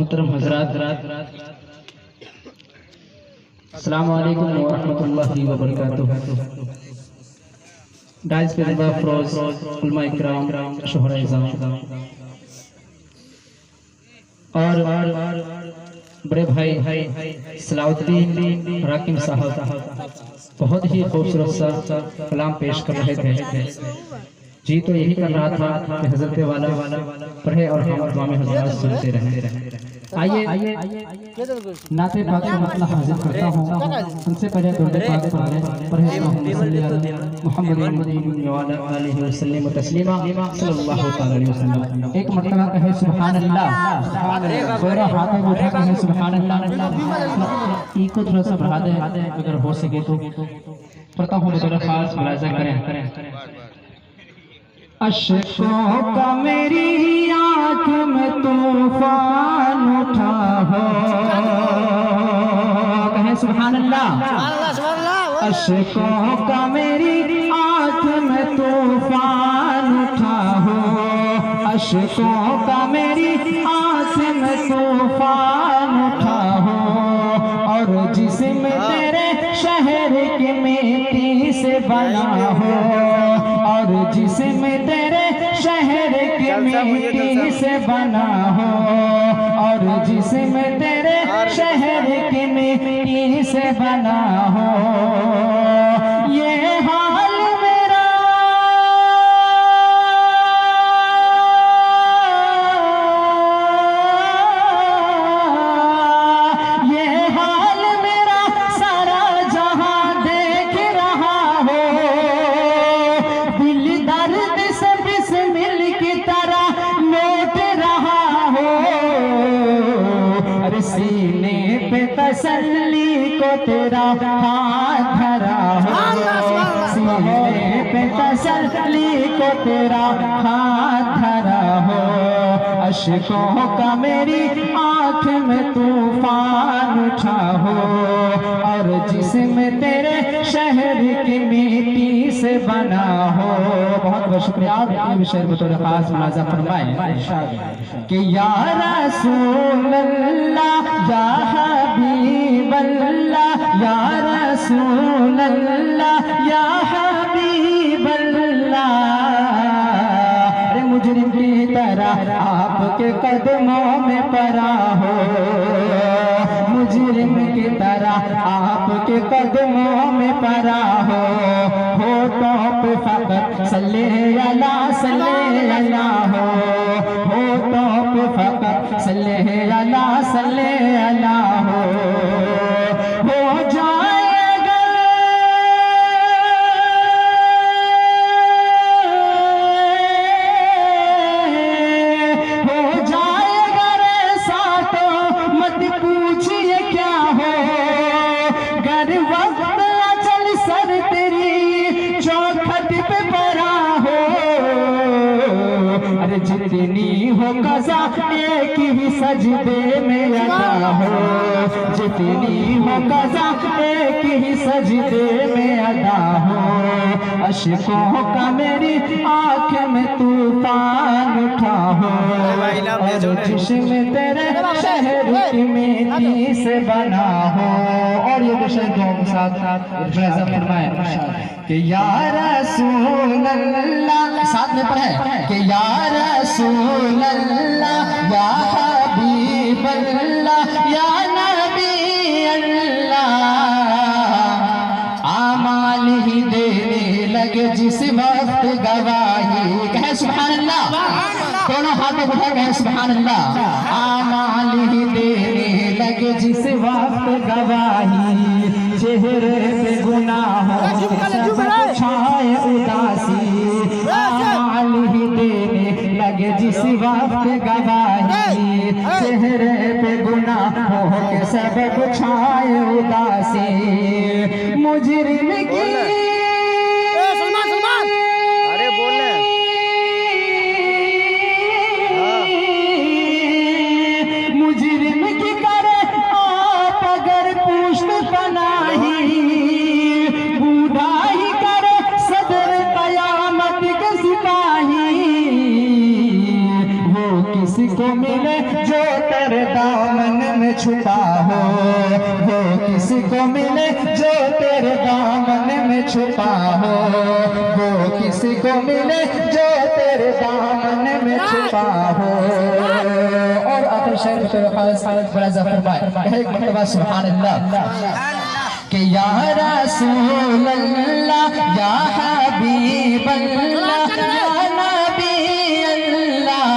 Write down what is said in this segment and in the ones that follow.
मोहतरम हजरात, अस्सलाम वालेकुम व रहमतुल्लाहि व बरकातुहू। डाइस पे रिबा फरोज उलमा इकराम, शोहरा इज़ाम और बड़े भाई सलाउद्दीन राकिम साहब बहुत ही खूबसूरत सा कलाम पेश कर रहे थे। जी तो यही कर रहा था कि हजरत वाला पढ़े और हम दुआ में हजरात सुनते रहें। आइए नाते पाक का मतलब हाजिर करता हूँ। उनसे पहले दुरूद पाक पढ़े मोहम्मद वसल्लम तस्लीमा सल्लल्लाहु अलैहि वसल्लम। एक मरतबा कहे सुभान अल्लाह, गोरा हाथ में उठा कहे सुभान अल्लाह। को थोड़ा सा बढ़ा दे अगर हो सके तो, पढ़ता हूँ बतौर खास मुलाजा करें। अश्कों का मेरी आँख में तूफान उठा हो, कहें सुभान अल्लाह। अश्कों का मेरी आँख में तूफान उठा हो, अश्कों का मेरी आँख में तूफान उठा हो, और जिस्म तेरे शहर की मिट्टी से बना हो, और जिस्म तेरे शहर की मिट्टी से बना हो, और जिस्म तेरे शहर की मिट्टी से बना हो। ये हाल मेरा ये हाल मेरा सारा जहां देख रहा हो, दिल दर्द से बिस्मिल की तरह लौट रहा हो। अरे सीने पे तसल्ली को तेरा हाथ धरा हो, सीने पे तसल्ली को तेरा हाथ धरा हो। अश्कों का मेरी आँख में तूफान उठा हो, और जिस्म तेरे शहर की मिट्टी से बना हो। बहुत बहुत शुक्रिया। आप ये विषय बतौर खास मुलाजा फरमाएं कि या रसूल अल्लाह या हबीब अल्लाह, या रसूल अल्लाह या हबीब अल्लाह। अरे मुजरिम की तरह आपके कदमों में पड़ा हो, मुजरिम की तरह आपके कदमों में पड़ा हो। होठों पे फकत सल्ले अला हो, होठों पे फकत सल्ले अला हो जाएगा रे साथो मत पूछिए क्या हो, गर वक्त चल सर तेरी चौखट पे पड़ा हो। अरे जितनी हो कज़ा एक ही सजदे में अदा हो, जितनी हो कज़ा एक ही सजदे में अदा हो। अश्कों का मेरी आँख में तूफान उठा हो, और जिस्म तेरे शहर की मिट्टी से बना हो। और ये विषय दो के साथ फरमाए कि या रसूल अल्लाह, साथ में पढ़े कि या रसूल अल्लाह या हबीब अल्लाह या नबी अल्लाह। आमाल ही देने लगे जिस वक्त गवाही, कहे सुभान अल्लाह। दोनों हाथों उठा कहे सुभान अल्लाह। आमाल ही देने लगे जिस वक्त गवाही, चेहरे पे गुनाहों छाए उदासी। आमाल ही देने लगे जिस वक्त गवाही, चेहरे पे गुनाहों के सबब छाए उदासी। मुजरिम की मुजरिम की करे आप अगर पुष्ट पनाही, बूढ़ा ही करे सदर कयामत के सिपाही। वो किसी को मिले जो तेरे दामन में छुपा हो, वो किसी को मिले जो तेरे दामन में छुपा हो, वो किसी को मिले जो तेरे दामन में छुपा हो। और आखिर शेर बड़ा फरमाए एक मरतबा सुभान अल्लाह कि या रसूल अल्लाह या हबीब अल्लाह या नबी अल्लाह,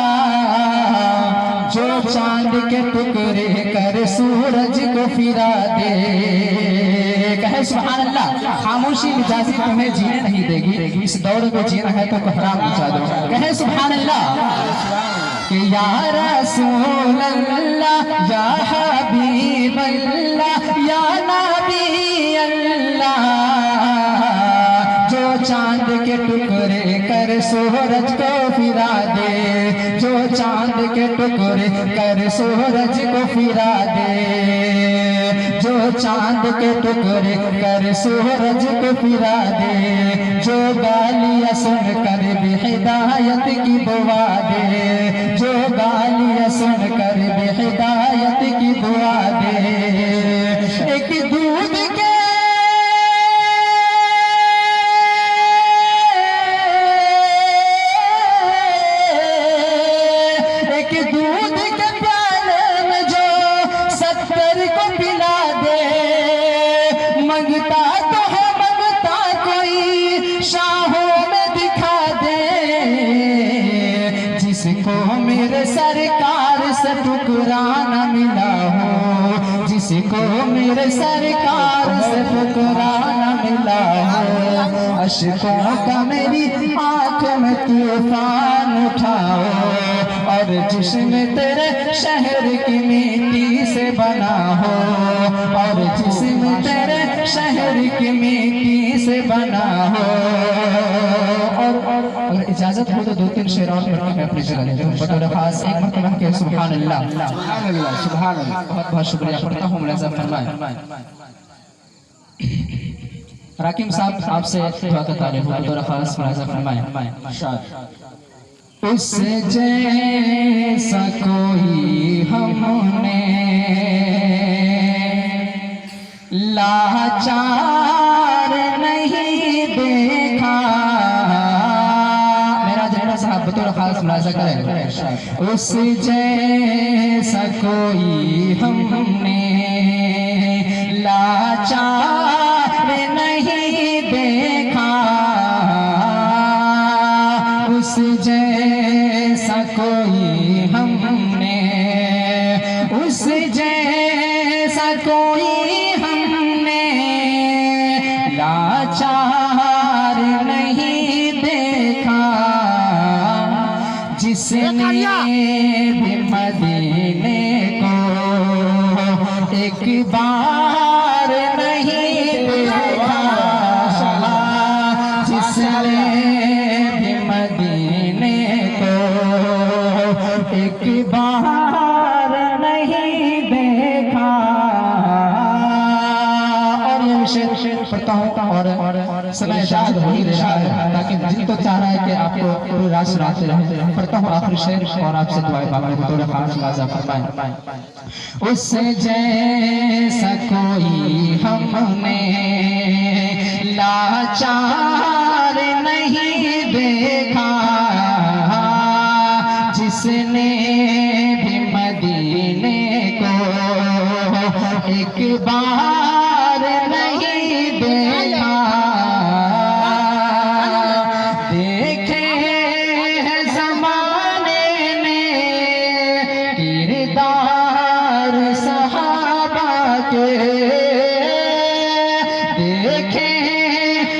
जो चांद के टुकड़े कर सूरज को फिरा दे। कहे सुभान अल्लाह। खामोशी मिजाजी तुम्हें जीने नहीं देगी, इस दौर में जीना है तो कोहराम मचा दो। कहे सुभान अल्लाह कि या रसूल अल्लाह या हबीब अल्लाह या नबी अल्लाह, जो चांद के टुकड़े कर सूरज को फिरा दे, जो चांद के टुकड़े कर सूरज को फिरा दे, जो चांद के टुकड़े कर सूरज को फिरा दे, जो गालियां सुन कर भी हिदायत की दुआ दे, जो गालियां सुन कर भी हिदायत की दुआ दे। एक दूध के प्याले में जो 70 को पिला दे, मंगता तो है मंगता कोई शाहों में दिखा दे, जिसको मेरे सरकार से ठुकराना मिला हो, जिसको मेरे सरकार से ठुकराना मिला हो। अश्कों का मेरी आंख में तूफान उठाओ, और जिस्म तेरे शहर की मिट्टी से बना हो, और जिस्म तेरे शहर की मिट्टी से बना हो। और इजाजत हो तो 2-3 शेर और पढ़ के अपनी जगह ले जाऊं। बतौर खास एक मरतबा के सुभान अल्लाह सुभान अल्लाह सुभान अल्लाह। बहुत बहुत शुक्रिया पढ़ता हूं। मुलाजा फरमाए राकिम साहब आपसे दुआ का तालिब हो। बतौर खास मुलाजा फरमाए। उस जैसा कोई हमने लाचार नहीं देखा। मेरा जहरा साहब बतौर खास मुलाजा करें। उस जैसा कोई हमने लाचार नहीं देखा, उस जैसा कोई हमने, उस जैसा कोई हमने लाचार नहीं देखा, जिसने भी मदीने को एक बार नहीं देखा, जिसने भी मदीने को एक बार नहीं देखा। और ये शेर पढ़ता हूँ और समय इजाजत हो ही रहा है, ताकि दिल तो चाह रहा है कि आपको पूरी रात सुनाते रहे। पढ़ता हूँ आखिरी शेर और आपसे दुआएं मांगने को थोड़ा खास मुलाजा फरमाएं। उस जैसा कोई हमने लाचार नहीं देखा, जिसने भी मदीने को एक बार नहीं देखा। देखे हैं ज़माने में किरदार सहाबा के, देखे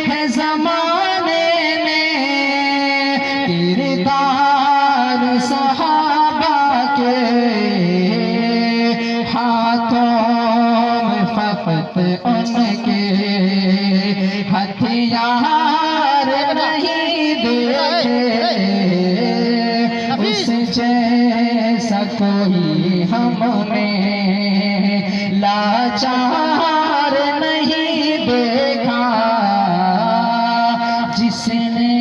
हैं ज़माने में किरदार सहाबा के, हाथों में फकत उनके हथियार नहीं देखे। उस जैसा कोई हमने लाचार नहीं देखा, जिसने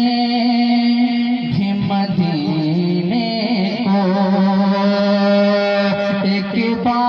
भी मदीने को एक के पास